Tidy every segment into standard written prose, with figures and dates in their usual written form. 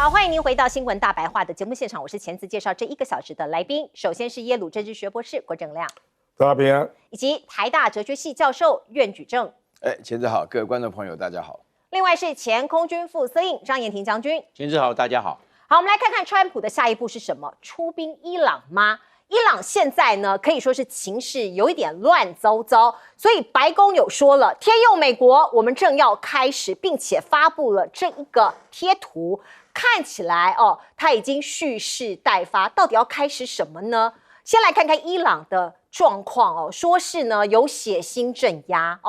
好，欢迎您回到新闻大白话的节目现场，我是前次介绍这1个小时的来宾。首先是耶鲁政治学博士郭正亮，大家平安，以及台大哲学系教授苑举正。前子好，各位观众朋友大家好。另外是前空军副司令张延廷将军，前子好，大家好。好，我们来看看川普的下一步是什么？出兵伊朗吗？伊朗现在呢，可以说是情势有一点乱糟糟，所以白宫有说了，天佑美国，我们正要开始，并且发布了这一个贴图。看起来他已经蓄势待发，到底要开始什么呢？先来看看伊朗的状况说是呢有血腥镇压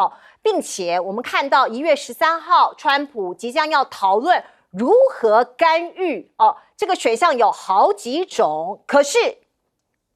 并且我们看到1月13号，川普即将要讨论如何干预这个选项有好几种，可是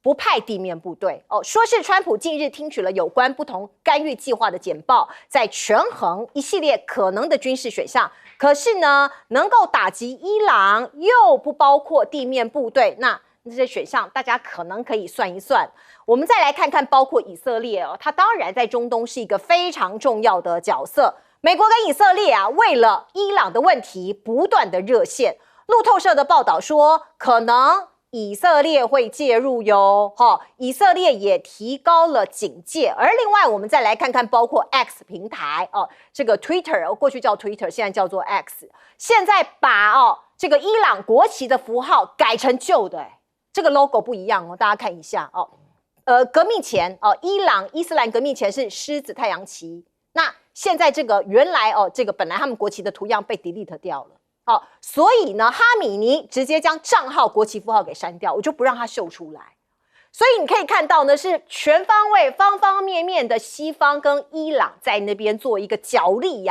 不派地面部队说是川普近日听取了有关不同干预计划的简报，在权衡一系列可能的军事选项。可是呢，能够打击伊朗又不包括地面部队，那这些选项大家可能可以算一算。我们再来看看，包括以色列它当然在中东是一个非常重要的角色。美国跟以色列为了伊朗的问题不断的热线。路透社的报道说，可能以色列会介入哟，以色列也提高了警戒。而另外，我们再来看看，包括 X 平台这个 Twitter 过去叫 Twitter， 现在叫做 X， 现在把这个伊朗国旗的符号改成旧的，这个 logo 不一样大家看一下革命前伊斯兰革命前是狮子太阳旗，那现在这个原来这个本来他们国旗的图样被 delete 掉了。所以呢，哈米尼直接将账号国旗符号给删掉，我就不让它秀出来。所以你可以看到呢，是全方位、方方面面的西方跟伊朗在那边做一个角力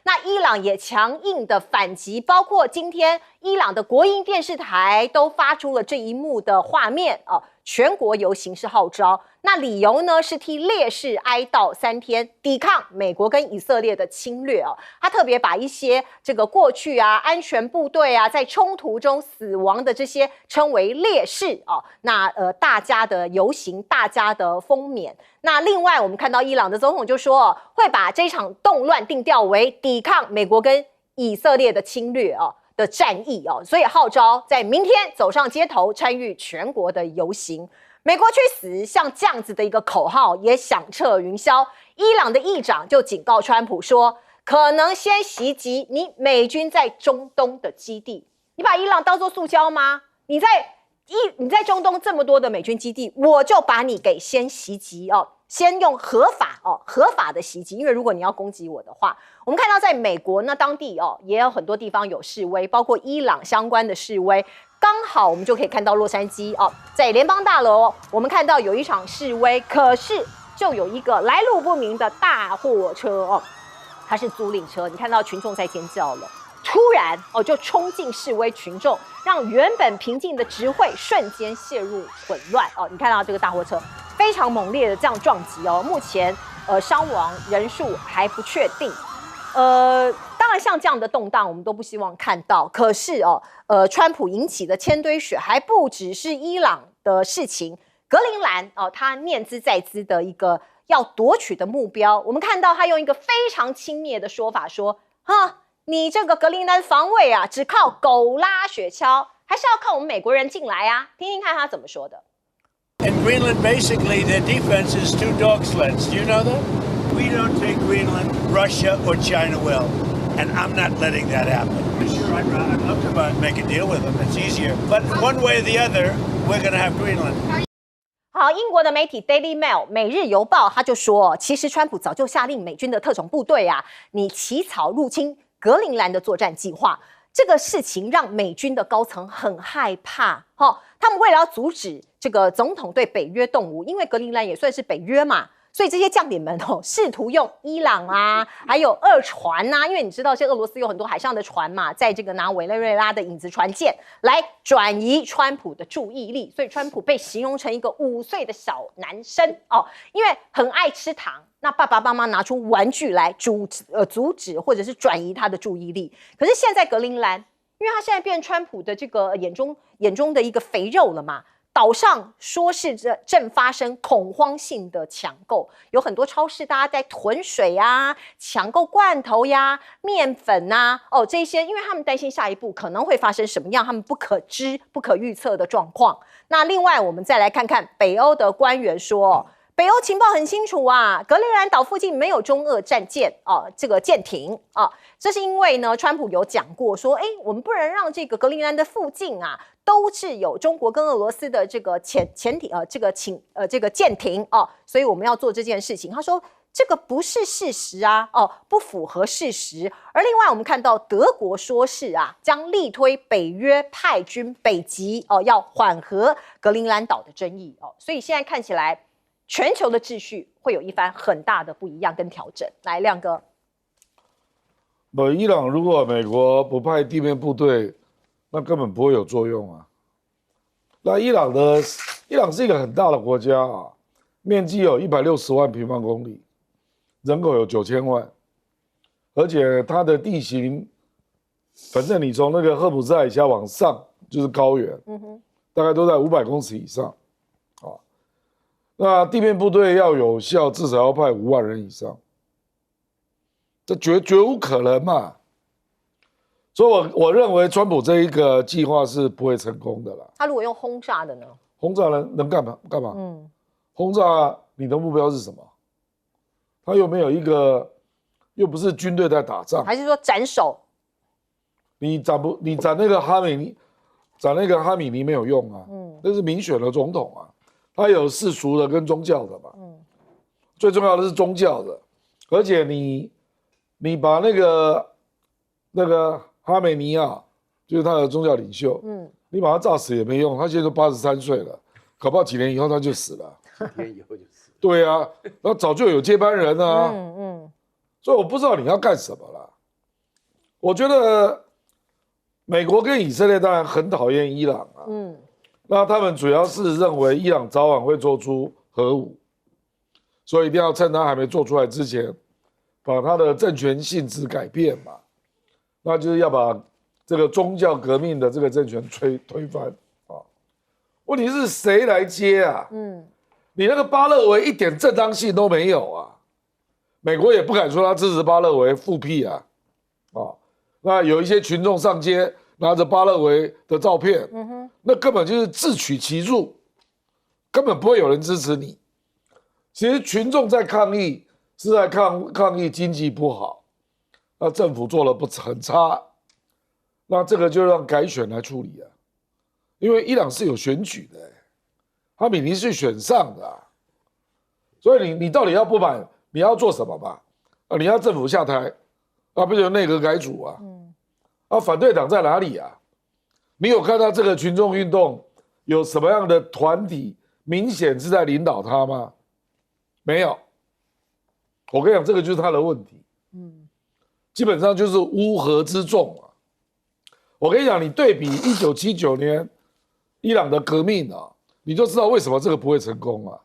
那伊朗也强硬的反击，包括今天伊朗的国营电视台都发出了这一幕的画面全国游行是号召，那理由呢是替烈士哀悼3天，抵抗美国跟以色列的侵略他特别把一些这个过去安全部队在冲突中死亡的这些称为烈士那大家的游行，大家的封冕。那另外我们看到伊朗的总统就说会把这场动乱定调为抵抗美国跟以色列的侵略的战役所以号召在明天走上街头参与全国的游行。美国去死，像这样子的一个口号也响彻云霄。伊朗的议长就警告川普说，可能先袭击你美军在中东的基地。你把伊朗当作塑胶吗？你在中东这么多的美军基地，我就把你给先袭击先用合法的袭击，因为如果你要攻击我的话，我们看到在美国那当地也有很多地方有示威，包括伊朗相关的示威。刚好我们就可以看到洛杉矶在联邦大楼我们看到有一场示威，可是就有一个来路不明的大货车它是租赁车，你看到群众在尖叫了，突然就冲进示威群众，让原本平静的集会瞬间陷入混乱你看到这个大货车非常猛烈的这样撞击目前伤亡人数还不确定。当然像这样的动荡我们都不希望看到，可是川普引起的千堆雪还不只是伊朗的事情，格陵兰他念兹在兹的一个要夺取的目标，我们看到他用一个非常轻蔑的说法说你这个格陵兰防卫只靠狗拉雪橇，还是要靠我们美国人进来听听看他怎么说的。In Greenland, basically, their defense is 2 dog sleds. Do you know that? We don't take Greenland, Russia or China will, and I'm not letting that happen. Sure, I'd love to make a deal with them. It's easier. But one way or the other, we're going to have Greenland. 好，英国的媒体 Daily Mail 每日邮报他就说，其实川普早就下令美军的特种部队你起草入侵格陵兰的作战计划。这个事情让美军的高层很害怕他们为了要阻止这个总统对北约动武，因为格陵兰也算是北约嘛，所以这些将领们试图用伊朗还有俄船因为你知道这俄罗斯有很多海上的船嘛，在这个拿委内瑞拉的影子船舰来转移川普的注意力，所以川普被形容成一个5岁的小男生因为很爱吃糖，那爸爸妈妈拿出玩具来阻止或者是转移他的注意力。可是现在格陵兰，因为他现在变川普的这个眼中的一个肥肉了嘛，岛上说是正发生恐慌性的抢购，有很多超市大家在囤水啊，抢购罐头呀、面粉啊，这些，因为他们担心下一步可能会发生什么样他们不可知、不可预测的状况。那另外，我们再来看看北欧的官员说。北欧情报很清楚啊，格陵兰岛附近没有中俄战舰这个舰艇啊，这是因为呢，川普有讲过说，我们不能让这个格陵兰的附近啊都是有中国跟俄罗斯的这个潜艇这个舰艇所以我们要做这件事情。他说这个不是事实啊，不符合事实。而另外我们看到德国说是啊，将力推北约派军北极要缓和格陵兰岛的争议所以现在看起来。全球的秩序会有一番很大的不一样跟调整。来，亮哥，伊朗如果美国不派地面部队，那根本不会有作用啊。那伊朗是一个很大的国家啊，面积有160万平方公里，人口有9000万，而且它的地形，反正你从那个赫姆兹海峡往上就是高原，大概都在500公尺以上。那地面部队要有效，至少要派5万人以上，这绝无可能嘛。所以我认为川普这一个计划是不会成功的啦。他如果用轰炸的呢？轰炸能干嘛？轰炸你的目标是什么？他又没有一个，又不是军队在打仗，还是说斩首？你斩那个哈米尼没有用啊，那是民选的总统啊。他有世俗的跟宗教的嘛，最重要的是宗教的，而且你把那个哈梅尼亚，就是他的宗教领袖，你把他炸死也没用，他现在都83岁了，搞不好几年以后他就死了，几年以后就死了。对啊，那早就有接班人啊，所以我不知道你要干什么啦。我觉得美国跟以色列当然很讨厌伊朗啊，那他们主要是认为伊朗早晚会做出核武，所以一定要趁他还没做出来之前，把他的政权性质改变嘛。那就是要把这个宗教革命的这个政权推翻啊。问题是谁来接啊？你那个巴勒维一点正当性都没有啊，美国也不敢说他支持巴勒维复辟啊。那有一些群众上街。拿着巴勒维的照片，那根本就是自取其辱，根本不会有人支持你。其实群众在抗议，是在抗议经济不好，那政府做了很差，那这个就让改选来处理啊。因为伊朗是有选举的，哈米尼是选上的所以你到底要不满，你要做什么吧？你要政府下台，不就内阁改组啊？反对党在哪里啊？你有看到这个群众运动有什么样的团体明显是在领导他吗？没有。我跟你讲，这个就是他的问题。基本上就是乌合之众啊。我跟你讲，你对比1979年伊朗的革命啊，你就知道为什么这个不会成功啊。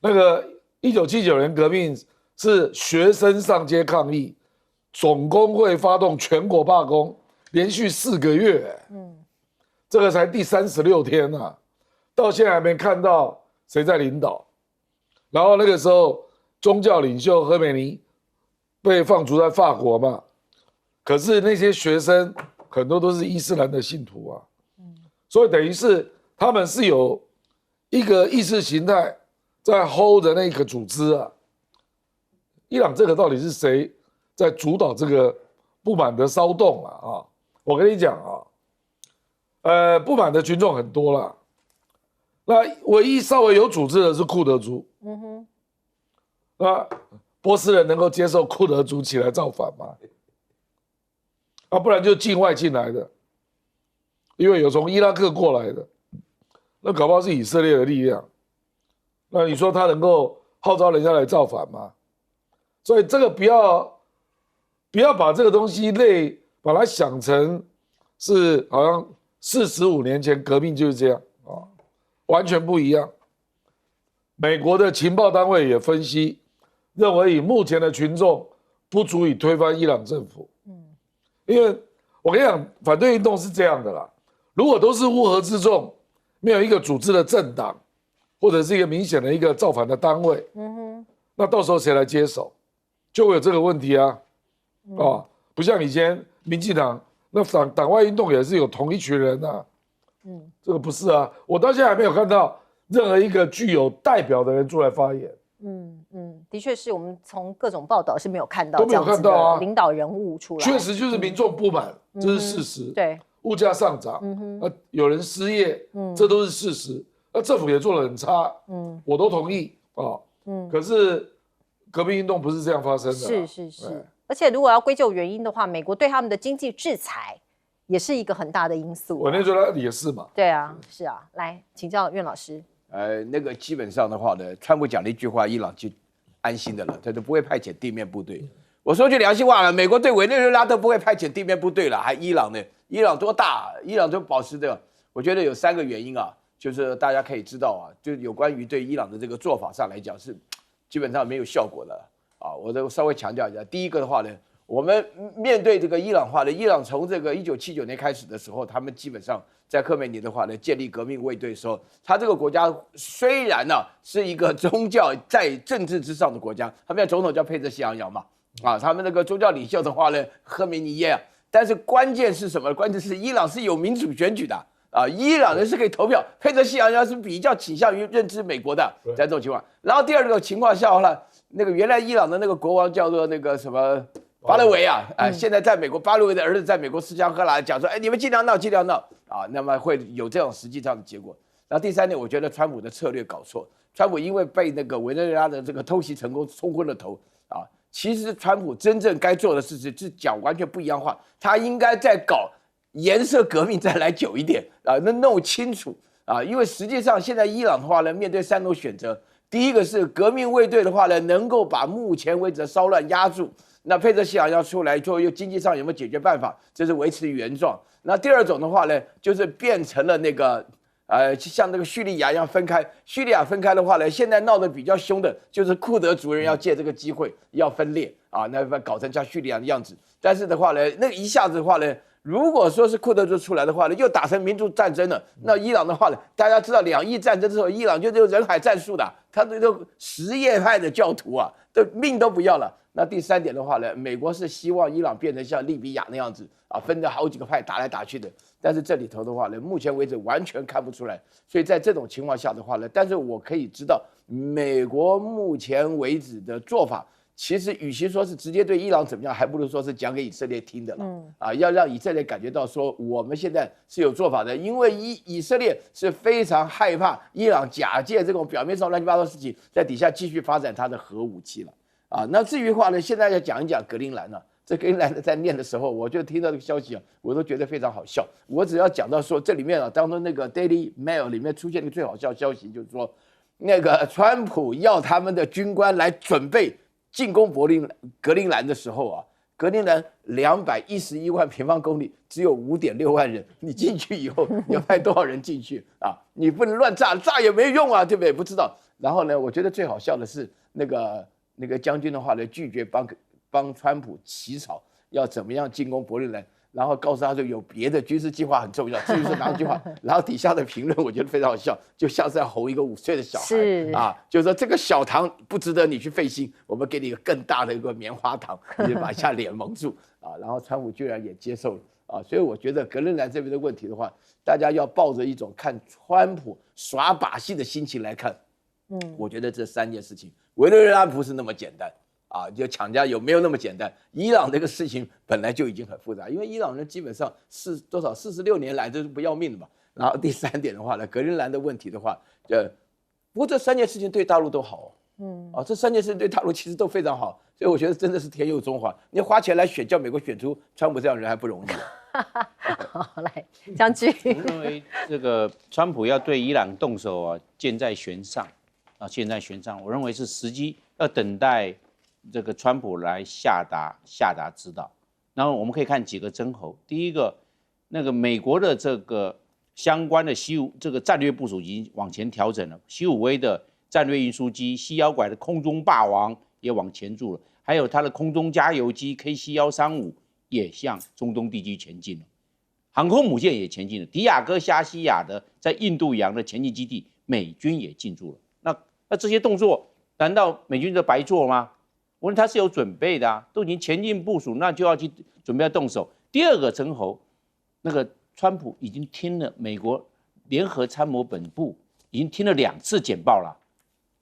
那个1979年革命是学生上街抗议。总工会发动全国罢工，连续4个月，这个才第36天啊，到现在还没看到谁在领导。然后那个时候，宗教领袖赫梅尼被放逐在法国嘛，可是那些学生很多都是伊斯兰的信徒啊，所以等于是他们是有一个意识形态在 hold 的那个组织啊。伊朗这个到底是谁？在主导这个不满的骚动啊！我跟你讲不满的群众很多啦。那唯一稍微有组织的是库德族。那波斯人能够接受库德族起来造反吗？不然就境外进来的，因为有从伊拉克过来的，那搞不好是以色列的力量。那你说他能够号召人家来造反吗？所以这个不要把这个东西把它想成是好像45年前革命就是这样完全不一样。美国的情报单位也分析，认为以目前的群众不足以推翻伊朗政府。因为我跟你讲，反对运动是这样的啦，如果都是乌合之众，没有一个组织的政党，或者是一个明显的一个造反的单位，那到时候谁来接手，就会有这个问题啊，不像以前民进党那党外运动也是有同一群人啊，这个不是啊，我到现在还没有看到任何一个具有代表的人出来发言。的确是我们从各种报道是没有看到都没有看到啊，领导人物出来，确实就是民众不满，这是事实。对，物价上涨，有人失业，这都是事实。那政府也做得很差，我都同意啊。可是革命运动不是这样发生的，是。而且如果要归咎原因的话，美国对他们的经济制裁也是一个很大的因素。委内瑞拉也是嘛。对啊，是啊。来请教苑老师。那个基本上的话呢，川普讲了一句话，伊朗就安心的了，他就不会派遣地面部队。我说句良心话了，美国对委内瑞拉都不会派遣地面部队了，还伊朗呢？伊朗多大？伊朗就保持的，我觉得有3个原因啊，就是大家可以知道啊，就有关于对伊朗的这个做法上来讲是基本上没有效果的啊。我都稍微强调一下，第一个的话呢，我们面对这个伊朗化的，伊朗从这个1979年开始的时候，他们基本上在科梅尼的话呢，建立革命卫队的时候，他这个国家虽然呢是一个宗教在政治之上的国家，他们的总统叫佩特西昂扬嘛，他们那个宗教领袖的话呢，赫梅尼耶啊，但是关键是什么？关键是伊朗是有民主选举的啊，伊朗人是可以投票，佩特西昂扬是比较倾向于认知美国的，在这种情况。然后第二个情况下呢，那个原来伊朗的那个国王叫做那个什么巴勒维啊，现在在美国，巴勒维的儿子在美国斯香赫拉讲说，你们尽量闹，尽量闹啊，那么会有这种实际上的结果。然后第3点，我觉得川普的策略搞错，川普因为被那个委内瑞拉的这个偷袭成功冲昏了头啊，其实川普真正该做的事情是讲完全不一样话，他应该再搞颜色革命再来久一点啊，那弄清楚啊，因为实际上现在伊朗的话呢，面对3种选择，第一个是革命卫队的话呢，能够把目前为止的骚乱压住。那佩特西昂要出来就又经济上有没有解决办法？这是维持原状。那第2种的话呢，就是变成了那个像那个叙利亚一样分开。叙利亚分开的话呢，现在闹得比较凶的就是库德族人要借这个机会要分裂啊，那搞成像叙利亚的样子。但是的话呢，那一下子的话呢，如果说是库德族出来的话呢，又打成民族战争了。那伊朗的话呢，大家知道2伊战争之后，伊朗就这个人海战术的，他这个什叶派的教徒啊，的命都不要了。那第3点的话呢，美国是希望伊朗变成像利比亚那样子啊，分着好几个派打来打去的。但是这里头的话呢，目前为止完全看不出来。所以在这种情况下的话呢，但是我可以知道，美国目前为止的做法，其实与其说是直接对伊朗怎么样，还不如说是讲给以色列听的了。要让以色列感觉到说，我们现在是有做法的，因为以色列是非常害怕伊朗假借这种表面上乱七八糟的事情，在底下继续发展它的核武器了。那至于话呢，现在要讲一讲格陵兰了。这格陵兰在念的时候，我就听到这个消息啊，我都觉得非常好笑。我只要讲到说，这里面啊，当中那个 Daily Mail 里面出现一个最好笑的消息，就是说，那个川普要他们的军官来准备进攻格陵兰的时候啊，格陵兰211万平方公里，只有5.6万人，你进去以后，你要派多少人进去啊？你不能乱炸，炸也没用啊，对不对？不知道。然后呢，我觉得最好笑的是那个将军的话呢，拒绝帮川普起草要怎么样进攻格陵兰，然后告诉他说有别的军事计划很重要。至于是哪种计划，然后底下的评论我觉得非常好笑，就像是在吼一个5岁的小孩啊，就是说这个小糖不值得你去费心，我们给你一个更大的一个棉花糖，你就把一下脸蒙住啊。然后川普居然也接受了啊，所以我觉得格陵兰这边的问题的话，大家要抱着一种看川普耍把戏的心情来看。我觉得这3件事情，委内瑞拉不是那么简单啊，就抢家有没有那么简单？伊朗这个事情本来就已经很复杂，因为伊朗人基本上46年来都是不要命的嘛。然后第3点的话呢，格陵兰的问题的话，不过这3件事情对大陆都好，这3件事情对大陆其实都非常好，所以我觉得真的是天佑中华。你花钱来选，叫美国选出川普这样的人还不容易。好，来将军，我认为这个川普要对伊朗动手啊，箭在弦上。箭在弦上，我认为是时机，要等待这个川普来下达指导。然后我们可以看几个征候，第一个，那个美国的这个相关的这个战略部署已经往前调整了，习武威的战略运输机，西妖拐的空中霸王也往前住了，还有它的空中加油机 KC-135也向中东地区前进了。航空母舰也前进了，迪亚哥夏西亚的在印度洋的前进基地，美军也进驻了。那这些动作，难道美军就白做吗？我问他是有准备的啊，都已经前进部署，那就要去准备要动手。第二个陈侯，那个川普已经听了美国联合参谋本部已经听了2次简报了，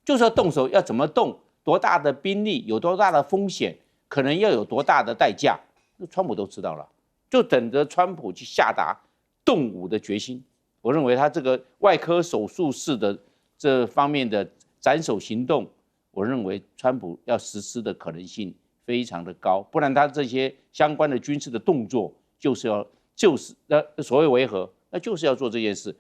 就是要动手，要怎么动，多大的兵力，有多大的风险，可能要有多大的代价，那川普都知道了。就等着川普去下达动武的决心。我认为他这个外科手术式的这方面的斩首行动，我认为川普要实施的可能性非常的高，不然他这些相关的军事的动作就是所谓维和，那就是要做这件事。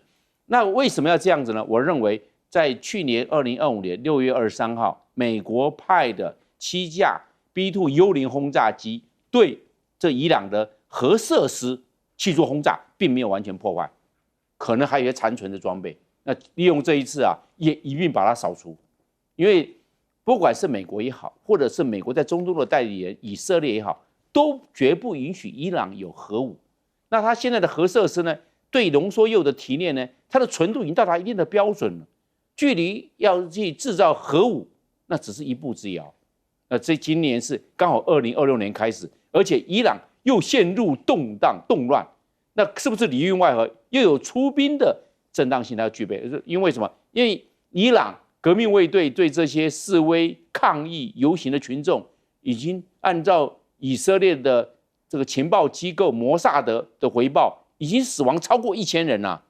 那为什么要这样子呢？我认为在去年2025年6月23号，美国派的7架 B-2 幽灵轰炸机对这伊朗的核设施去做轰炸，并没有完全破坏，可能还有一些残存的装备。那利用这一次啊，也一并把它扫除。因为不管是美国也好，或者是美国在中东的代理人以色列也好，都绝不允许伊朗有核武。那它现在的核设施呢，对浓缩铀的提炼呢，它的纯度已经到达一定的标准了，距离要去制造核武，那只是一步之遥。那今年是刚好2026年开始，而且伊朗又陷入动乱，那是不是里应外合，又有出兵的正当性它要具备？因为什么？因为伊朗革命卫队对这些示威抗议游行的群众，已经按照以色列的这个情报机构摩萨德的回报，已经死亡超过1000人了，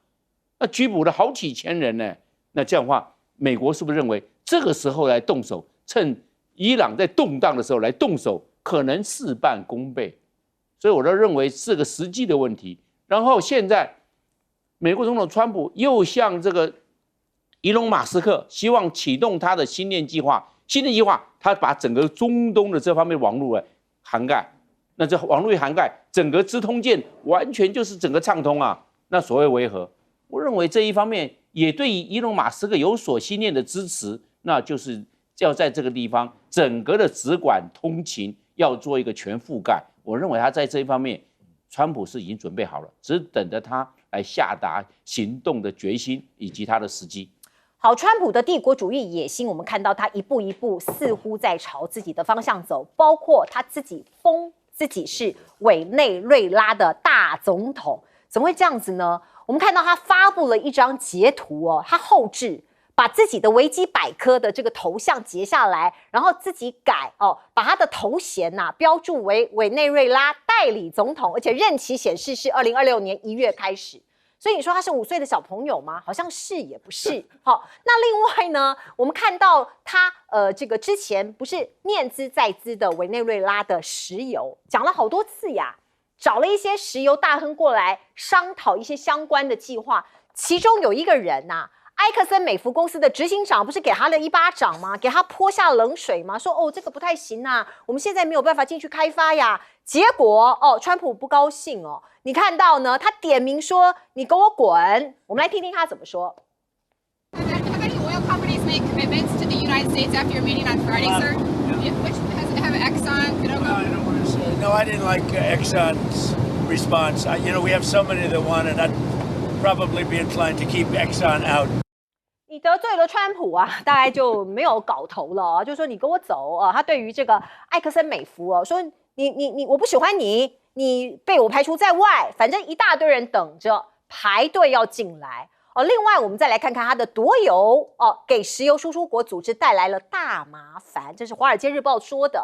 那拘捕了好几千人呢。那这样的话，美国是不是认为这个时候来动手，趁伊朗在动荡的时候来动手，可能事半功倍？所以我都认为是个实际的问题。然后现在，美国总统川普又向这个伊隆马斯克希望启动他的星链计划。星链计划，他把整个中东的这方面网络涵盖。那这网络一涵盖，整个资通键完全就是整个畅通啊。那所谓维和，我认为这一方面也对于伊隆马斯克有所信念的支持，那就是要在这个地方整个的直管通勤要做一个全覆盖。我认为他在这一方面，川普是已经准备好了，只等着他来下达行动的决心以及他的时机。好，川普的帝国主义野心，我们看到他一步一步似乎在朝自己的方向走，包括他自己封自己是委内瑞拉的大总统，怎么会这样子呢？我们看到他发布了一张截图哦，他后置把自己的维基百科的这个头像截下来，然后自己改哦，把他的头衔标注为委内瑞拉代理总统，而且任期显示是2026年1月开始。所以你说他是5岁的小朋友吗？好像是也不是。好，那另外呢，我们看到他这个之前不是念兹在兹的委内瑞拉的石油，讲了好多次呀，找了一些石油大亨过来商讨一些相关的计划，其中有一个人埃克森美孚公司的执行长不是给他了一巴掌吗？给他泼下冷水吗？说哦这个不太行啊，我们现在没有办法进去开发呀。结果川普不高兴哦，你看到呢？他点名说你给我滚。我们来听听他怎么说。Have any oil companies made commitments to the United States after your meeting on Friday, sir? Which have Exxon, Qidalgo? No, I don't want to say. No, I didn't like Exxon's response. We have so many that want it. I'd probably be inclined to keep Exxon out. 你得罪了川普大概就没有搞头了就说你跟我走他对于这个埃克森美孚说你我不喜欢你，你被我排除在外，反正一大堆人等着排队要进来另外我们再来看看他的夺油给石油输出国组织带来了大麻烦，这是《华尔街日报》说的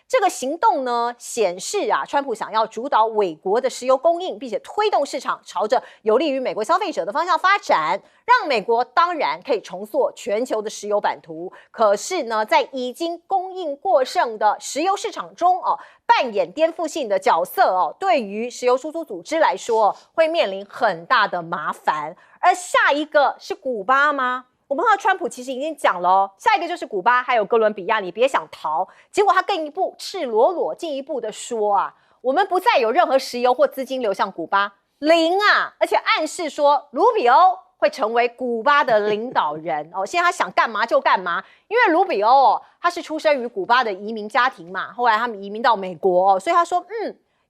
这个行动呢，显示川普想要主导美国的石油供应，并且推动市场朝着有利于美国消费者的方向发展，让美国当然可以重塑全球的石油版图。可是呢，在已经供应过剩的石油市场中扮演颠覆性的角色对于石油输出组织来说会面临很大的麻烦。而下一个是古巴吗？我们看到川普其实已经讲了下一个就是古巴，还有哥伦比亚，你别想逃。结果他更一步赤裸裸进一步的说我们不再有任何石油或资金流向古巴，零而且暗示说卢比欧会成为古巴的领导人现在他想干嘛就干嘛，因为卢比欧他是出生于古巴的移民家庭嘛，后来他们移民到美国所以他说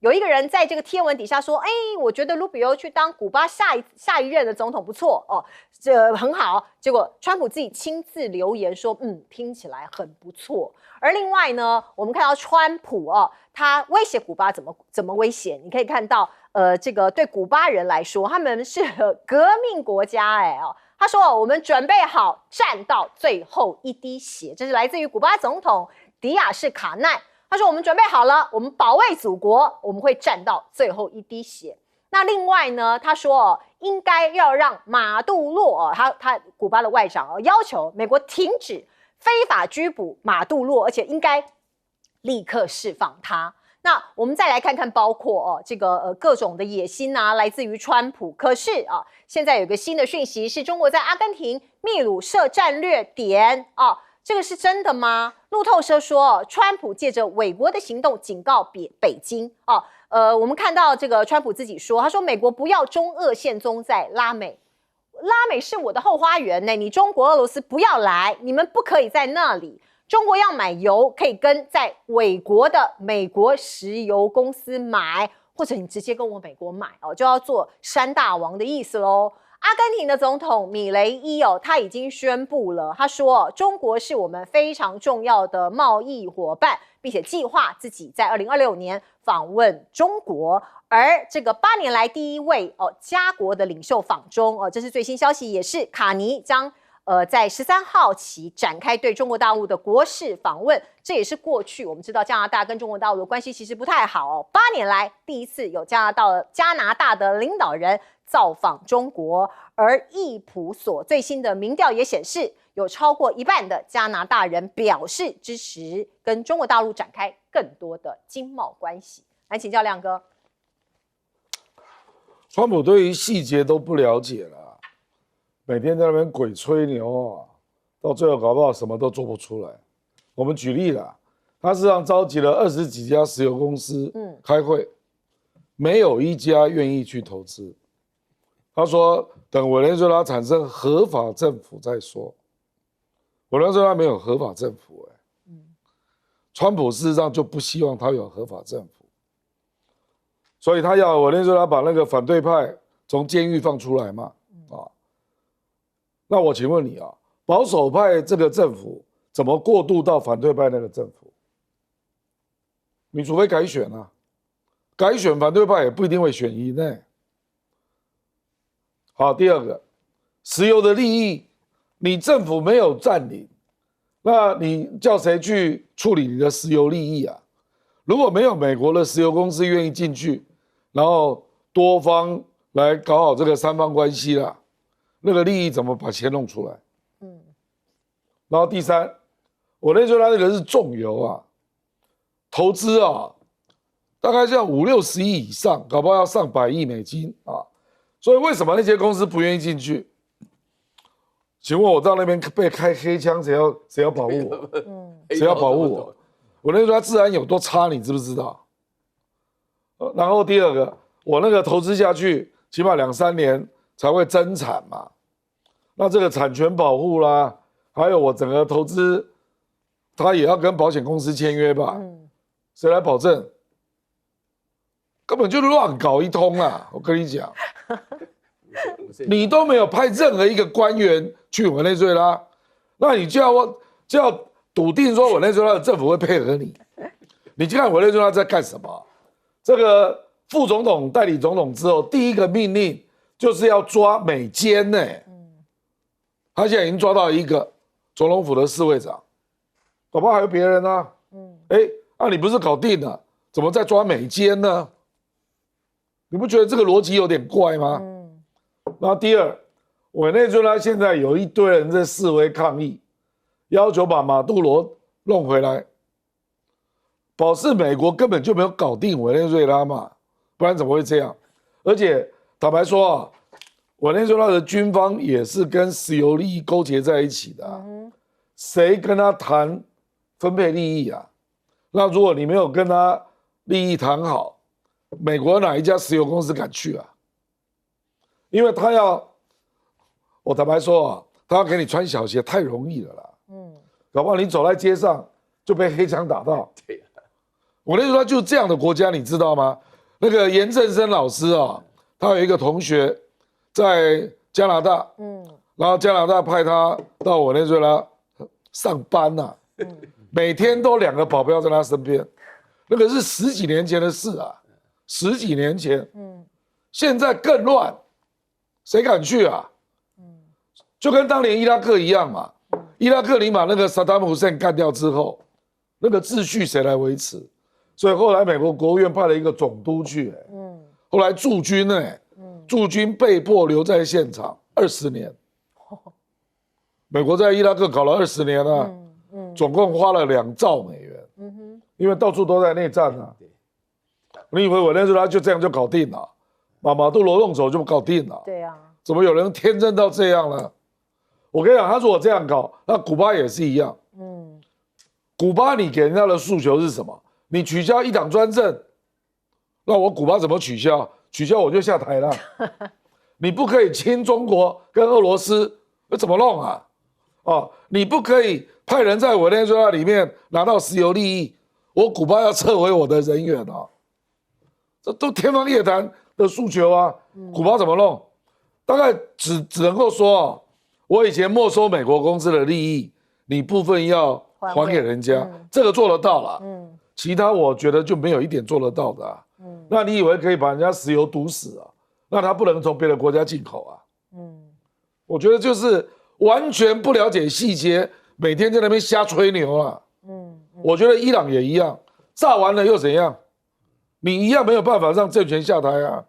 有一个人在这个贴文底下说：“哎，我觉得卢比欧去当古巴下一任的总统不错哦，这很好。”结果川普自己亲自留言说：“听起来很不错。”而另外呢，我们看到川普哦，他威胁古巴怎么威胁？你可以看到，这个对古巴人来说，他们是革命国家他说：“我们准备好战到最后一滴血。”这是来自于古巴总统迪亚士卡奈。他说：“我们准备好了，我们保卫祖国，我们会战到最后一滴血。”那另外呢，他说应该要让马杜洛他古巴的外长要求美国停止非法拘捕马杜洛，而且应该立刻释放他。那我们再来看看，包括这个各种的野心来自于川普。可是现在有个新的讯息，是中国在阿根廷秘鲁设战略点这个是真的吗？路透社说，川普借着伪国的行动警告北京我们看到这个川普自己说，他说美国不要中俄现踪在拉美，拉美是我的后花园呢，你中国俄罗斯不要来，你们不可以在那里。中国要买油，可以跟在伪国的美国石油公司买，或者你直接跟我美国买就要做山大王的意思咯。阿根廷的总统米雷伊他已经宣布了，他说中国是我们非常重要的贸易伙伴，并且计划自己在2026年访问中国。而这个8年来第一位家国的领袖访中这是最新消息，也是卡尼将在13号起展开对中国大陆的国事访问。这也是过去我们知道加拿大跟中国大陆的关系其实不太好8年来第一次有加拿大的领导人造访中国。而易普所最新的民调也显示，有超过一半的加拿大人表示支持跟中国大陆展开更多的经贸关系。来请教亮哥。川普对于细节都不了解了，每天在那边鬼吹牛到最后搞不好什么都做不出来。我们举例了，他事实上召集了20几家石油公司开会，没有一家愿意去投资。他说等委内瑞拉产生合法政府再说。委内瑞拉没有合法政府川普事实上就不希望他有合法政府，所以他要委内瑞拉把那个反对派从监狱放出来嘛那我请问你保守派这个政府怎么过渡到反对派那个政府？你除非改选改选反对派也不一定会选赢好，第二个，石油的利益，你政府没有占领，那你叫谁去处理你的石油利益如果没有美国的石油公司愿意进去，然后多方来搞好这个三方关系那个利益怎么把钱弄出来？然后第三，我那时候那个是重油投资大概要50-60亿以上，搞不好要上100亿美金所以为什么那些公司不愿意进去？请问我到那边被开黑枪，谁要保护我？谁要保护我？我那时候他治安有多差，你知不知道？然后第二个，我那个投资下去，起码2-3年才会增产嘛。那这个产权保护啦，还有我整个投资，他也要跟保险公司签约吧？谁来保证？根本就乱搞一通我跟你讲。你都没有派任何一个官员去委内瑞拉，那你就要笃定说委内瑞拉的政府会配合你。你去看委内瑞拉在干什么？这个副总统代理总统之后，第一个命令就是要抓美奸他现在已经抓到一个总统府的侍卫长，搞不好还有别人你不是搞定了，怎么再抓美奸呢？你不觉得这个逻辑有点怪吗？然后第二，委内瑞拉现在有一堆人在示威抗议，要求把马杜罗弄回来，表示美国根本就没有搞定委内瑞拉嘛，不然怎么会这样？而且坦白说委内瑞拉的军方也是跟石油利益勾结在一起的谁跟他谈分配利益那如果你没有跟他利益谈好，美国哪一家石油公司敢去因为我坦白说他要给你穿小鞋太容易了啦。搞不好你走在街上就被黑枪打到。委内瑞拉就是这样的国家，你知道吗？那个严正生老师啊，他有一个同学在加拿大，然后加拿大派他到委内瑞拉上班呐、每天都2个保镖在他身边，那个是10几年前的事啊，10几年前，现在更乱，谁敢去啊？就跟当年伊拉克一样嘛，伊拉克你把那个萨达姆胡塞干掉之后，那个秩序谁来维持？所以后来美国国务院派了一个总督去，后来驻军驻军被迫留在现场20年，美国在伊拉克搞了20年啊，总共花了2兆美元，因为到处都在内战啊。你以为委内瑞拉就这样就搞定了？把马杜罗弄走就搞定了？对啊，怎么有人天真到这样呢？我跟你讲，他如果这样搞，那古巴也是一样。古巴你给人家的诉求是什么？你取消一党专政，那我古巴怎么取消？取消我就下台了。你不可以亲中国跟俄罗斯，那怎么弄啊？哦，你不可以派人在委内瑞拉里面拿到石油利益，我古巴要撤回我的人员啊，这都天方夜谭的诉求啊。古巴怎么弄？大概只能够说，我以前没收美国公司的利益，你部分要还给人家，这个做得到了。其他我觉得就没有一点做得到的啊。那你以为可以把人家石油堵死啊？那他不能从别的国家进口啊？我觉得就是完全不了解细节，每天在那边瞎吹牛啊。我觉得伊朗也一样，炸完了又怎样？你一样没有办法让政权下台啊。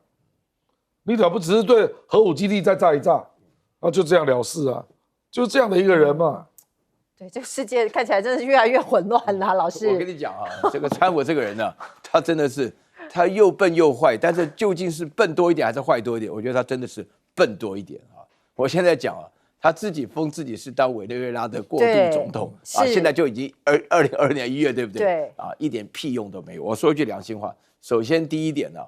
你怎么不只是对核武基地再炸一炸，啊，就这样了事啊？就是这样的一个人嘛。对，这个世界看起来真的是越来越混乱了，老师。我跟你讲啊，这个川普这个人呢，他真的是他又笨又坏，但是究竟是笨多一点还是坏多一点？我觉得他真的是笨多一点啊。我现在讲啊，他自己封自己是当委内瑞拉的过渡总统啊，现在就已经2022年1月，对不对？对啊，一点屁用都没有。我说句良心话，首先第一点呢，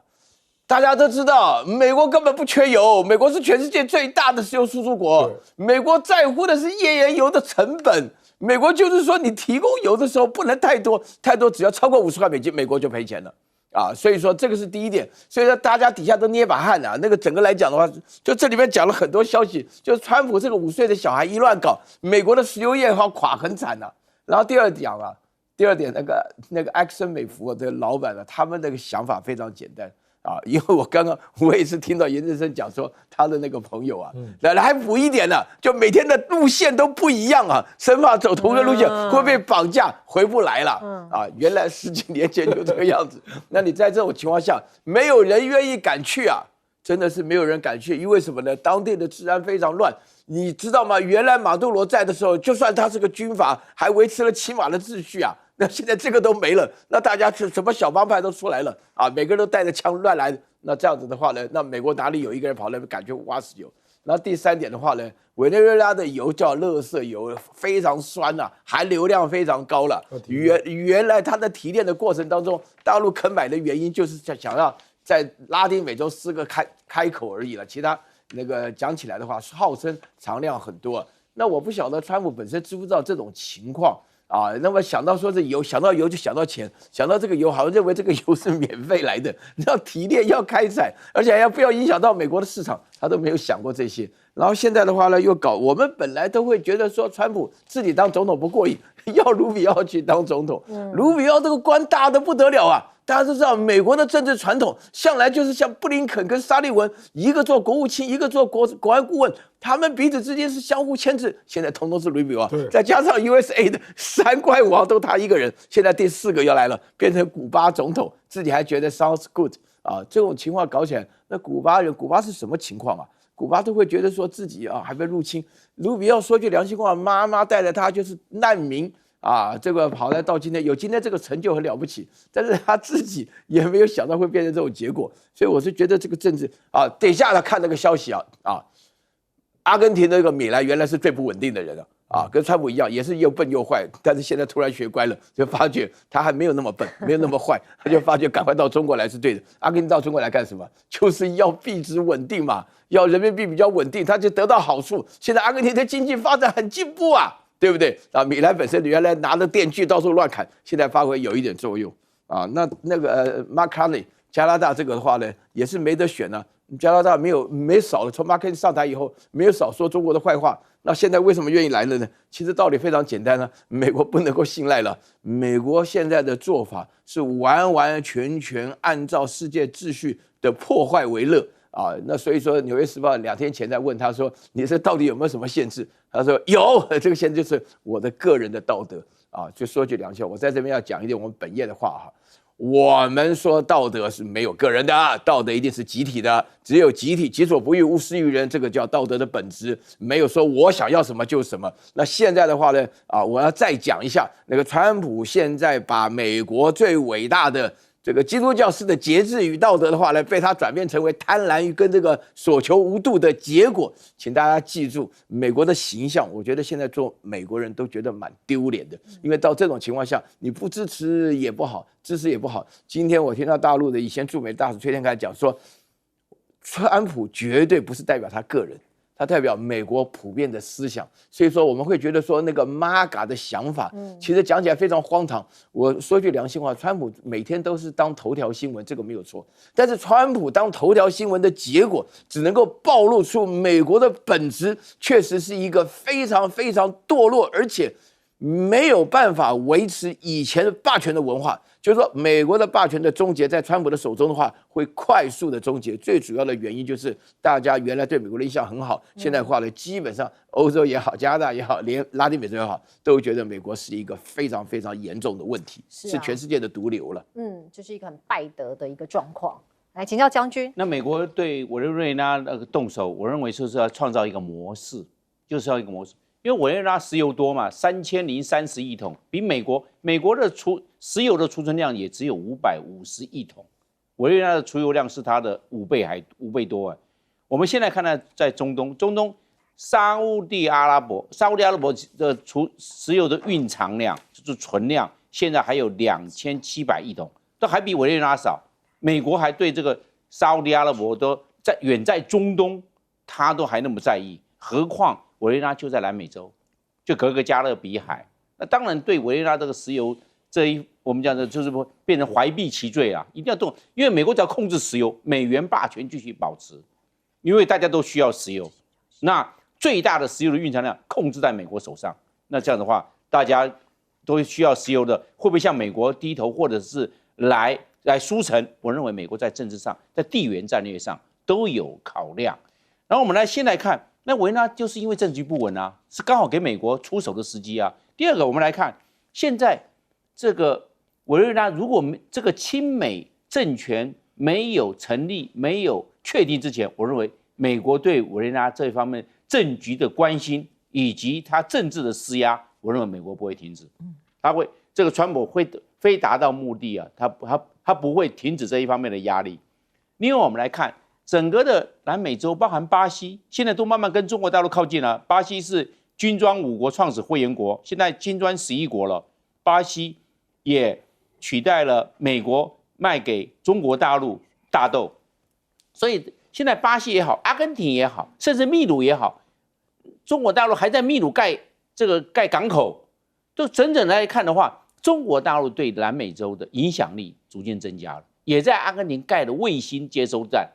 大家都知道，美国根本不缺油，美国是全世界最大的石油输出国，美国在乎的是页岩油的成本。美国就是说，你提供油的时候不能太多，太多只要超过50块美金，美国就赔钱了啊。所以说这个是第一点，所以说大家底下都捏把汗啊。那个整个来讲的话，就这里面讲了很多消息，就是川普这个5岁的小孩一乱搞，美国的石油业要垮很惨啊。然后第二点那个埃克森美孚的老板呢，他们那个想法非常简单。啊，因为我也是听到严正生讲说他的那个朋友啊，来还补一点呢，就每天的路线都不一样啊，生怕走同一个路线会被绑架回不来了啊。原来10几年前就这个样子，那你在这种情况下，没有人愿意敢去啊，真的是没有人敢去，因为什么呢？当地的治安非常乱。你知道吗？原来马杜罗在的时候，就算他是个军阀，还维持了起码的秩序啊。那现在这个都没了，那大家是什么小帮派都出来了啊，每个人都带着枪乱来。那这样子的话呢，那美国哪里有一个人跑来敢去挖石油？然后第三点的话呢，委内瑞拉的油叫垃圾油，非常酸啊，含硫量非常高了。原来它的提炼的过程当中，大陆肯买的原因就是想要在拉丁美洲4个开口而已了，其他那个讲起来的话，号称藏量很多。那我不晓得川普本身知不知道这种情况。啊，那么想到说这油，想到油就想到钱，想到这个油，好像认为这个油是免费来的，要提炼要开采，而且还要不要影响到美国的市场，他都没有想过这些。然后现在的话呢，又搞，我们本来都会觉得说川普自己当总统不过瘾，要卢比奥去当总统，卢比奥这个官大得不得了啊！大家都知道，美国的政治传统向来就是像布林肯跟沙利文，一个做国务卿，一个做国安顾问，他们彼此之间是相互牵制。现在统统是卢比奥，再加上 USA 的3块5毫都他一个人，现在第4个要来了，变成古巴总统，自己还觉得 sounds good 啊，这种情况搞起来，那古巴是什么情况啊？古巴都会觉得说自己啊还被入侵。卢比奥说句良心话，妈妈带着他就是难民。啊，这个跑来到今天有今天这个成就很了不起，但是他自己也没有想到会变成这种结果，所以我是觉得这个政治啊，等一下他看那个消息啊，阿根廷的那个米兰原来是最不稳定的人了啊，跟川普一样，也是又笨又坏，但是现在突然学乖了，就发觉他还没有那么笨，没有那么坏，他就发觉赶快到中国来是对的。阿根廷到中国来干什么？就是要币值稳定嘛，要人民币比较稳定，他就得到好处。现在阿根廷的经济发展很进步啊。对不对啊？米兰本身原来拿着电锯到处乱砍，现在发挥有一点作用啊。那个Mark Carney 加拿大这个的话呢，也是没得选啊。加拿大没少了，从马克上台以后，没有少说中国的坏话。那现在为什么愿意来了呢？其实道理非常简单啊，美国不能够信赖了。美国现在的做法是完完全全按照世界秩序的破坏为乐啊。那所以说，《纽约时报》2天前在问他说：“你这到底有没有什么限制？”他说：“有，这个限制就是我的个人的道德啊。”就说句良心话，我在这边要讲一点我们本业的话哈。我们说道德是没有个人的，道德一定是集体的，只有集体己所不欲，勿施于人，这个叫道德的本质。没有说我想要什么就是什么。那现在的话呢，我要再讲一下，那个川普现在把美国最伟大的这个基督教式的节制与道德的话呢，被他转变成为贪婪与跟这个所求无度的结果。请大家记住，美国的形象，我觉得现在做美国人都觉得蛮丢脸的，因为到这种情况下，你不支持也不好，支持也不好。今天我听到大陆的以前驻美大使崔天凯讲说，川普绝对不是代表他个人。它代表美国普遍的思想，所以说我们会觉得说那个 MAGA 的想法，其实讲起来非常荒唐。我说句良心话，川普每天都是当头条新闻，这个没有错。但是川普当头条新闻的结果，只能够暴露出美国的本质，确实是一个非常非常堕落，而且没有办法维持以前的霸权的文化。就是说，美国的霸权的终结在川普的手中的话，会快速的终结。最主要的原因就是大家原来对美国的印象很好，现在的话呢，基本上欧洲也好，加拿大也好，连拉丁美洲也好，都觉得美国是一个非常非常严重的问题，是全世界的毒瘤了。这是一个很败德的一个状况。来请教将军，那美国对委内瑞拉那个动手，我认为就是要创造一个模式，就是要一个模式。因为委内瑞拉石油多嘛，3030亿桶，比美国的石油的储存量也只有550亿桶，委内瑞拉的储油量是它的5倍多啊。我们现在看到在中东，沙烏地阿拉伯的石油的蕴藏量就是存量，现在还有2700亿桶，都还比委内瑞拉少。美国还对这个沙烏地阿拉伯都远在中东，他都还那么在意，何况委内瑞拉就在南美洲，就隔个加勒比海。那当然对委内瑞拉这个石油我们讲的就是变成怀璧其罪啊，一定要动，因为美国只要控制石油，美元霸权继续保持，因为大家都需要石油。那最大的石油的蕴藏量控制在美国手上，那这样的话，大家都需要石油的，会不会向美国低头，或者是来输诚？我认为美国在政治上，在地缘战略上都有考量。然后我们先来看。那委内瑞拉就是因为政局不稳啊，是刚好给美国出手的时机啊。第二个，我们来看现在这个委内瑞拉，如果这个亲美政权没有成立、没有确定之前，我认为美国对委内瑞拉这一方面政局的关心以及他政治的施压，我认为美国不会停止，他会这个川普会非达到目的啊，他不会停止这一方面的压力。另外，我们来看。整个的南美洲，包含巴西，现在都慢慢跟中国大陆靠近了。巴西是金砖5国创始会员国，现在金砖11国了。巴西也取代了美国卖给中国大陆大豆，所以现在巴西也好，阿根廷也好，甚至秘鲁也好，中国大陆还在秘鲁盖港口。就整整来看的话，中国大陆对南美洲的影响力逐渐增加了，也在阿根廷盖了卫星接收站。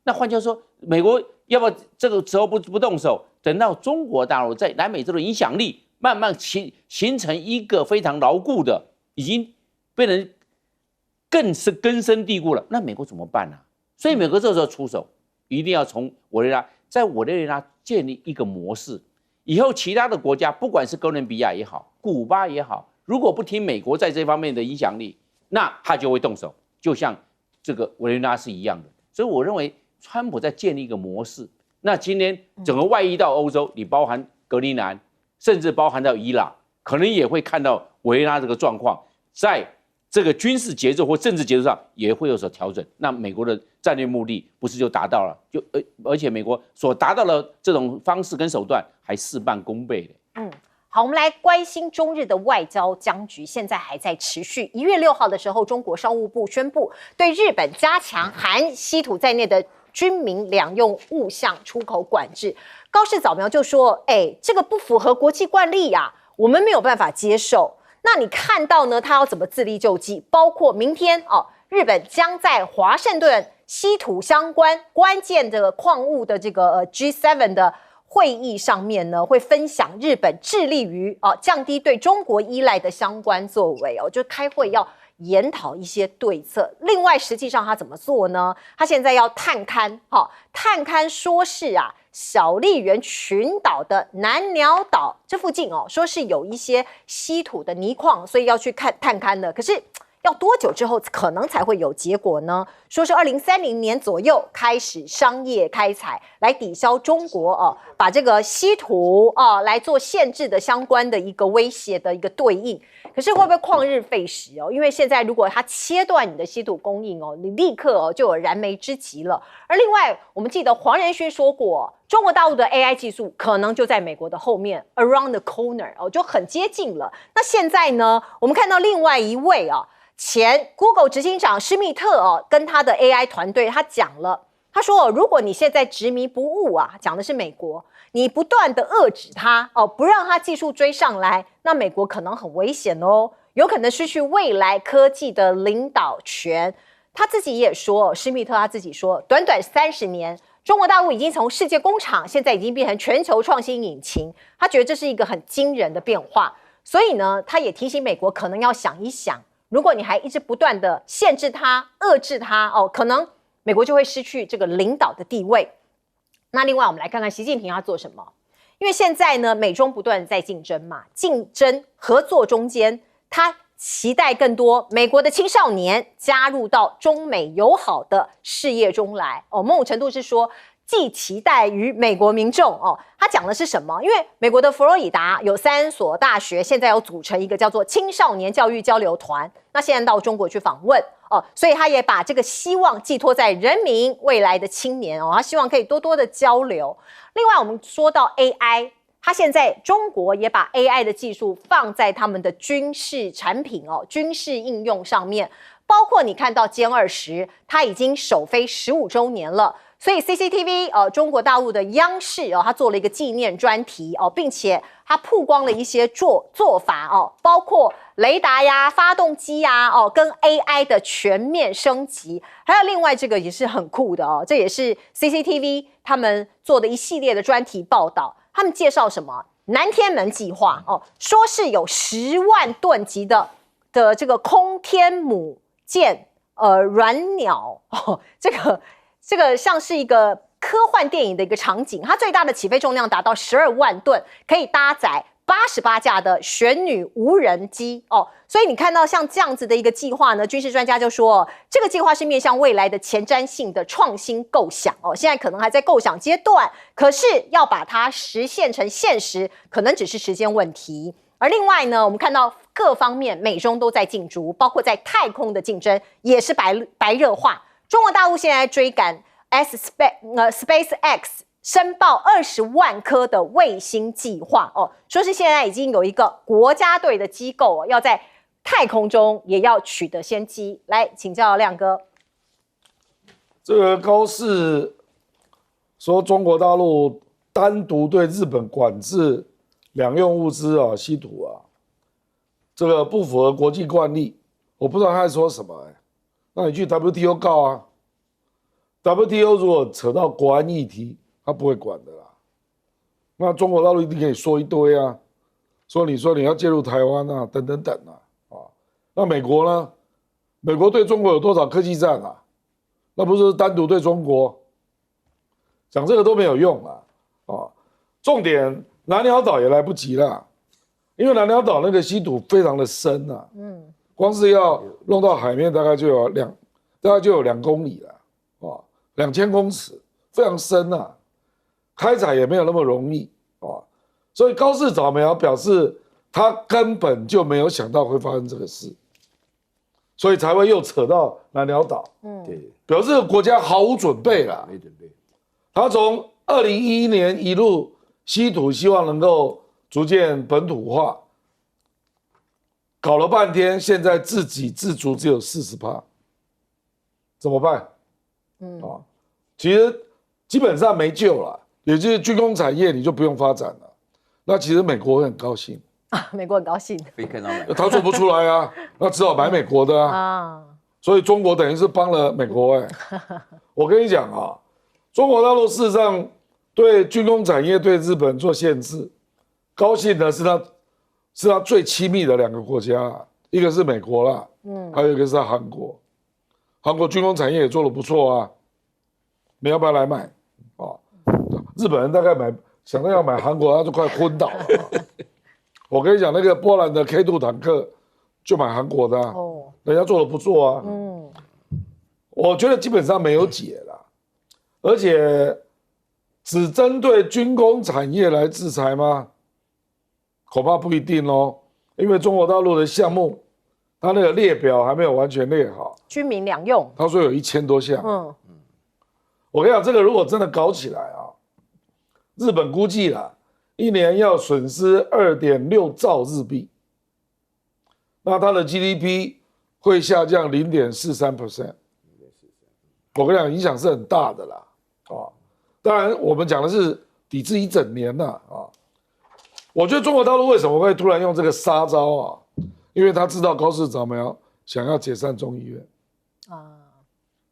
那换句话说，美国要不这个时候不动手，等到中国大陆在南美洲的影响力慢慢形成一个非常牢固的，已经被人更是根深蒂固了，那美国怎么办呢？所以美国这时候出手，一定要从委内瑞拉，在委内瑞拉建立一个模式，以后其他的国家，不管是哥伦比亚也好，古巴也好，如果不听美国在这方面的影响力，那他就会动手，就像这个委内瑞拉是一样的。所以我认为。川普在建立一个模式，那今天整个外溢到欧洲，你包含格陵兰，甚至包含到伊朗，可能也会看到委内瑞拉这个状况，在这个军事节奏或政治节奏上也会有所调整。那美国的战略目的不是就达到了？而且美国所达到的这种方式跟手段还事半功倍的。好，我们来关心中日的外交僵局，现在还在持续。1月6号的时候，中国商务部宣布对日本加强含稀土在内的军民两用物项出口管制。高市早苗就说：“这个不符合国际惯例呀，我们没有办法接受。”那你看到呢？他要怎么自力救济？包括明天日本将在华盛顿稀土相关关键的矿物的这个G7的会议上面呢，会分享日本致力于降低对中国依赖的相关作为就开会要研讨一些对策。另外，实际上他怎么做呢？他现在要探勘，探勘说是小笠原群岛的南鸟岛这附近说是有一些稀土的泥矿，所以要去探勘的。可是要多久之后可能才会有结果呢？说是2030年左右开始商业开采，来抵消中国把这个稀土来做限制的相关的一个威胁的一个对应。可是会不会旷日费时因为现在如果它切断你的稀土供应你立刻就有燃眉之急了。而另外，我们记得黄仁勋说过，中国大陆的 AI 技术可能就在美国的后面 ，around the corner 就很接近了。那现在呢，我们看到另外一位前 Google 执行长施密特跟他的 AI 团队，他讲了，他说如果你现在执迷不悟讲的是美国，你不断的遏制他不让他技术追上来，那美国可能很危险有可能失去未来科技的领导权。他自己也说，施密特他自己说，短短30年，中国大陆已经从世界工厂现在已经变成全球创新引擎，他觉得这是一个很惊人的变化。所以呢，他也提醒美国可能要想一想，如果你还一直不断的限制它、遏制它可能美国就会失去这个领导的地位。那另外我们来看看习近平要做什么，因为现在呢，美中不断在竞争嘛，竞争合作中间，他期待更多美国的青少年加入到中美友好的事业中来某种程度是说既期待于美国民众他讲的是什么？因为美国的佛罗里达有3所大学现在有组成一个叫做青少年教育交流团，那现在到中国去访问所以他也把这个希望寄托在人民未来的青年他希望可以多多的交流。另外我们说到 AI， 他现在中国也把 AI 的技术放在他们的军事产品军事应用上面，包括你看到歼20，它已经首飞15周年了。所以 CCTV 中国大陆的央视他做了一个纪念专题并且他曝光了一些做法包括雷达呀、发动机呀跟 AI 的全面升级。还有另外这个也是很酷的这也是 CCTV 他们做的一系列的专题报道。他们介绍什么？南天门计划说是有10万吨级的这个空天母舰软鸟这个像是一个科幻电影的一个场景，它最大的起飞重量达到12万吨，可以搭载88架的玄女无人机所以你看到像这样子的一个计划呢，军事专家就说这个计划是面向未来的前瞻性的创新构想现在可能还在构想阶段，可是要把它实现成现实，可能只是时间问题。而另外呢，我们看到各方面美中都在竞逐，包括在太空的竞争也是白热化。中国大陆现在追赶 SpaceX 申报20万颗的卫星计划说是现在已经有一个国家队的机构要在太空中也要取得先机。来请教亮哥，这个高市说中国大陆单独对日本管制两用物资稀土这个不符合国际惯例，我不知道他在说什么那你去 WTO 告WTO 如果扯到国安议题，他不会管的啦。那中国大陆一定可以说一堆说你要介入台湾等等那美国呢？美国对中国有多少科技战那不是单独对中国，讲这个都没有用重点南鸟岛也来不及了，因为南鸟岛那个稀土非常的深光是要弄到海面大概就有2公里了2000公尺，非常深开采也没有那么容易所以高市早苗表示他根本就没有想到会发生这个事，所以才会又扯到南鸟岛对，表示国家毫无准备了，没准备。他从2011年一路稀土希望能够逐渐本土化，搞了半天，现在自给自足只有40%，怎么办？其实基本上没救了，也就是军工产业你就不用发展了。那其实美国会很高兴美国很高兴非看到买，他做不出来那只好买美国的所以中国等于是帮了美国我跟你讲啊，中国大陆事实上对军工产业对日本做限制，高兴的是他最亲密的2个国家，一个是美国啦，还有一个是韩国。韩国军工产业也做得不错啊，你要不要来买啊？日本人大概想到要买韩国，他就快昏倒了。我跟你讲，那个波兰的 K2 坦克就买韩国的人家做得不错啊。我觉得基本上没有解啦，而且只针对军工产业来制裁吗？恐怕不一定哦，因为中国大陆的项目，它那个列表还没有完全列好。军民两用，他说有1000多项。我跟你讲，这个如果真的搞起来啊，日本估计啦，一年要损失2.6兆日币，那它的 GDP 会下降0.43%。我跟你讲，影响是很大的啦，当然我们讲的是抵制1整年啦，我觉得中国大陆为什么会突然用这个杀招啊？因为他知道高市早苗想要解散众议院，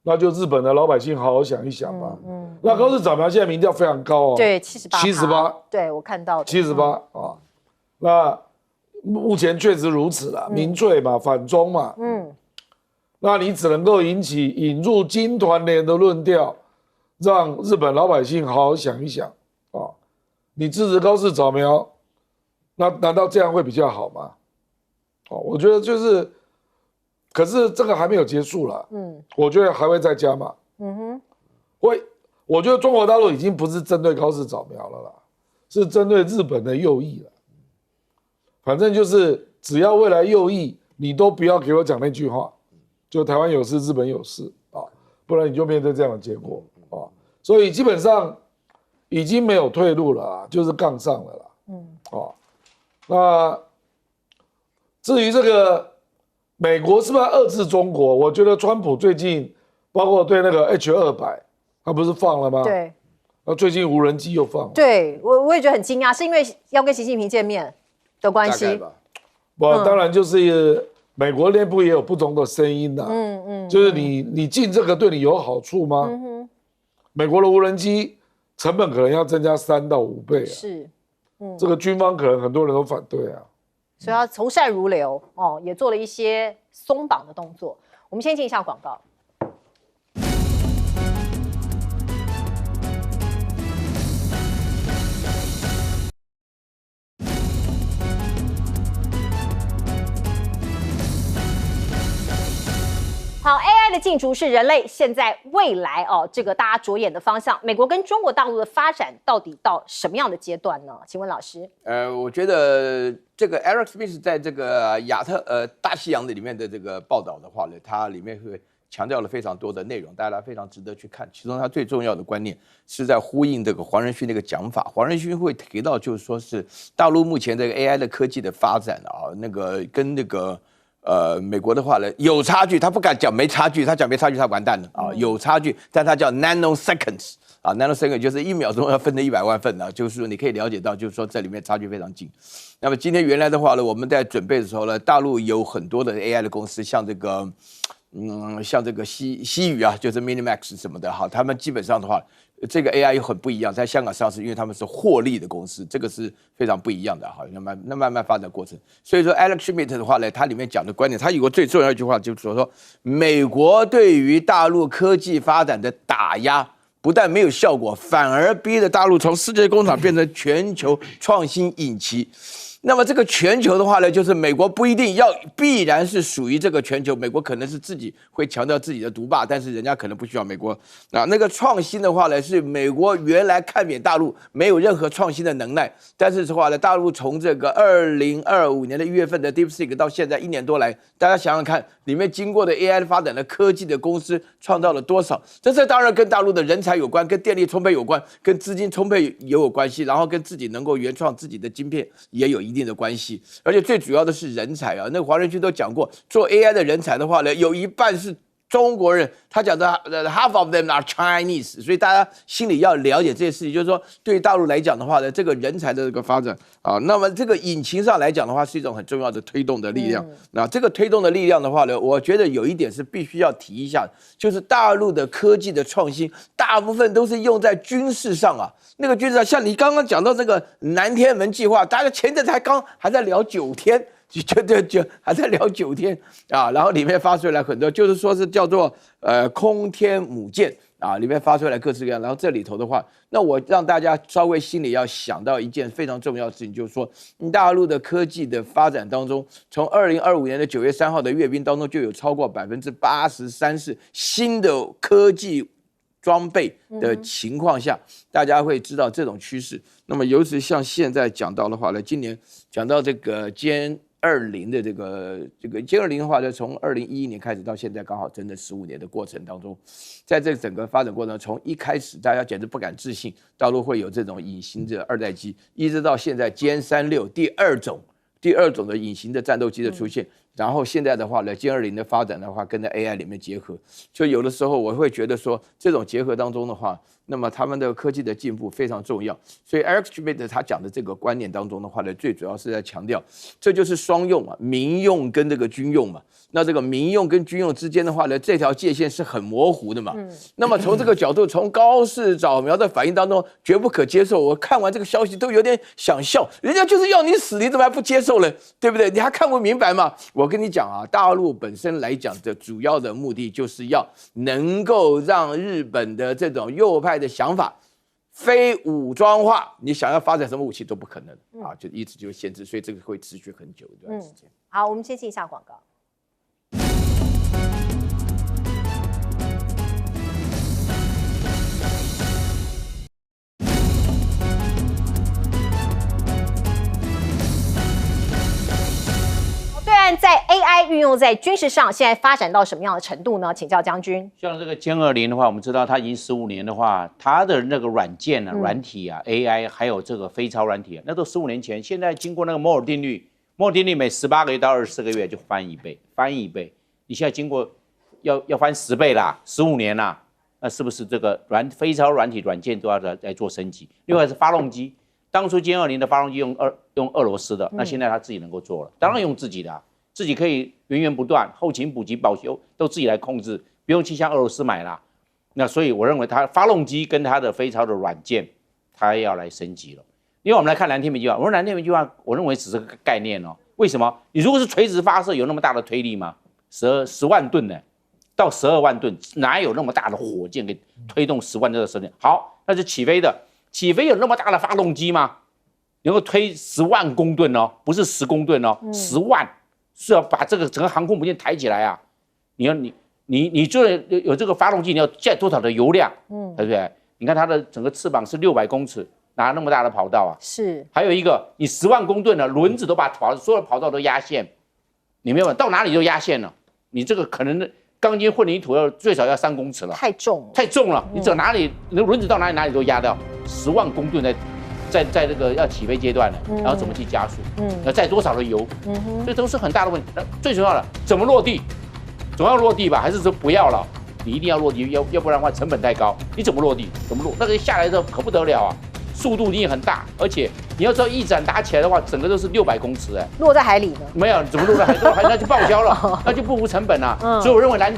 那就日本的老百姓好好想一想吧。那高市早苗现在民调非常高对，78%，对我看到的78那目前确实如此啦，民粹嘛，反中嘛，那你只能够引入金团联的论调，让日本老百姓好好想一想你支持高市早苗，那难道这样会比较好吗？我觉得就是，可是这个还没有结束啦，我觉得还会再加码，我觉得中国大陆已经不是针对高市早苗了啦，是针对日本的右翼了。反正就是只要未来右翼，你都不要给我讲那句话，就台湾有事，日本有事不然你就面对这样的结果所以基本上已经没有退路了就是杠上了啦。那至于这个美国是不是要遏制中国，我觉得川普最近包括对那个 H200，他不是放了吗？对。那最近无人机又放了。对，我也觉得很惊讶，是因为要跟习近平见面的关系。当然就是美国内部也有不同的声音啦。就是你进这个对你有好处吗？美国的无人机成本可能要增加3到5倍是。这个军方可能很多人都反对所以他从善如流也做了一些松绑的动作。我们先进一下广告。好 ，AI 的进驻是人类现在未来这个大家着眼的方向。美国跟中国大陆的发展到底到什么样的阶段呢？请问老师？我觉得这个 Eric Smith 在这个大西洋的里面的这个报道的话呢，它里面会强调了非常多的内容，大家非常值得去看。其中他最重要的观念是在呼应这个黄仁勋那个讲法。黄仁勋会提到，就是说是大陆目前这个 AI 的科技的发展那个跟那个。美国的话呢有差距，他不敢讲没差距，他讲没差距他完蛋了有差距，但他叫 nanoseconds nanosecond 就是1秒钟要分成100万份就是说你可以了解到，就是说这里面差距非常近。那么今天原来的话呢，我们在准备的时候呢，大陆有很多的 AI 的公司，像这个像这个西宇就是 Minimax 什么的他们基本上的话。这个 AI 又很不一样，在香港上市，因为他们是获利的公司，这个是非常不一样的那慢慢发展过程。所以说 Alex Schmidt 的话呢，他里面讲的观点，他有个最重要一句话，就是说美国对于大陆科技发展的打压，不但没有效果，反而逼着大陆从世界工厂变成全球创新引擎。那么这个全球的话呢，就是美国不一定必然是属于这个全球，美国可能是自己会强调自己的独霸，但是人家可能不需要美国。那个创新的话呢，是美国原来看扁大陆没有任何创新的能耐，但是的话呢，大陆从这个2025年的1月份的 DeepSeek 到现在1年多来，大家想想看，里面经过的 AI 发展的科技的公司创造了多少？这当然跟大陆的人才有关，跟电力充沛有关，跟资金充沛也有关系，然后跟自己能够原创自己的晶片也有一定的关系，而且最主要的是人才那个黄仁勋都讲过，做 AI 的人才的话呢，有一半是中国人，他讲的 half of them are Chinese， 所以大家心里要了解这些事情，就是说对于大陆来讲的话呢，这个人才的这个发展啊，那么这个引擎上来讲的话，是一种很重要的推动的力量。那这个推动的力量的话呢，我觉得有一点是必须要提一下，就是大陆的科技的创新，大部分都是用在军事上啊。那个军事上，像你刚刚讲到这个南天门计划，大家前阵子还在聊9天。就还在聊9天啊，然后里面发出来很多，就是说是叫做空天母舰啊，里面发出来各式各样。然后这里头的话，那我让大家稍微心里要想到一件非常重要的事情，就是说大陆的科技的发展当中，从2025年的9月3号的阅兵当中，就有超过83%是新的科技装备的情况下，大家会知道这种趋势。那么尤其像现在讲到的话呢，今年讲到这个歼20的这个歼20的话呢，从2011年开始到现在，刚好整整15年的过程当中，在这整个发展过程，从一开始大家简直不敢置信，大陆会有这种隐形的2代机，一直到现在歼36第二种的隐形的战斗机的出现。然后现在的话呢，歼20的发展的话，跟在 AI 里面结合，就有的时候我会觉得说，这种结合当中的话，那么他们的科技的进步非常重要。所以 Eric Schmidt 他讲的这个观念当中的话呢，最主要是在强调，这就是双用嘛，民用跟这个军用嘛。那这个民用跟军用之间的话呢，这条界限是很模糊的嘛。那么从这个角度，从高市早苗的反应当中，绝不可接受。我看完这个消息都有点想笑，人家就是要你死，你怎么还不接受呢？对不对？你还看不明白吗？我跟你讲啊，大陆本身来讲的主要的目的就是要能够让日本的这种右派的想法非武装化，你想要发展什么武器都不可能啊，就一直就限制，所以这个会持续很久一段时间。好，我们先进一下广告。在 AI 运用在军事上，现在发展到什么样的程度呢？请教将军。像这个歼20的话，我们知道它已经15年的话，它的那个软件啊、软体啊、AI 还有这个飞超软体啊，那都15年前。现在经过那个摩尔定律，摩尔定律每18个月到24个月就翻一倍，翻一倍。你现在经过要翻10倍啦，15年啦，那是不是这个飞超软体软件都要来做升级？另外是发动机，当初歼20的发动机用俄罗斯的，那现在他自己能够做了，当然用自己的。自己可以源源不断，后勤补给保修都自己来控制，不用去向俄罗斯买啦。那所以我认为它发动机跟它的飞超的软件，它要来升级了。因为我们来看蓝天门计划，我说蓝天门计划，我认为只是个概念哦。为什么？你如果是垂直发射，有那么大的推力吗？10万吨呢，到12万吨，哪有那么大的火箭给推动10万吨的射程？好，那是起飞的，起飞有那么大的发动机吗？能够推10万公吨哦，不是10公吨哦，10万。是要把这个整个航空母舰抬起来啊！你就有这个发动机，你要载多少的油量？对不对？你看它的整个翅膀是600公尺，哪那么大的跑道啊？是。还有一个，你10万公吨的轮子都把所有的跑道都压线，你没有到哪里就压线了。你这个可能钢筋混凝土最少要3公尺了，太重了，太重了。你走哪里，那轮子到哪里都压掉10万公吨在这个要起飞阶段了，然后怎么去加速？要载多少的油？这都是很大的问题。最重要的，怎么落地？总要落地吧？还是说不要了？你一定要落地，要不然的话成本太高。你怎么落地？怎么落？那个下来的时候可不得了啊！速度一定很大，而且你要知道一盏打起来的话，整个都是600公尺哎，落在海里呢？没有，怎么落在海里？那就报销了，那就不符成本啊。所以我认为蓝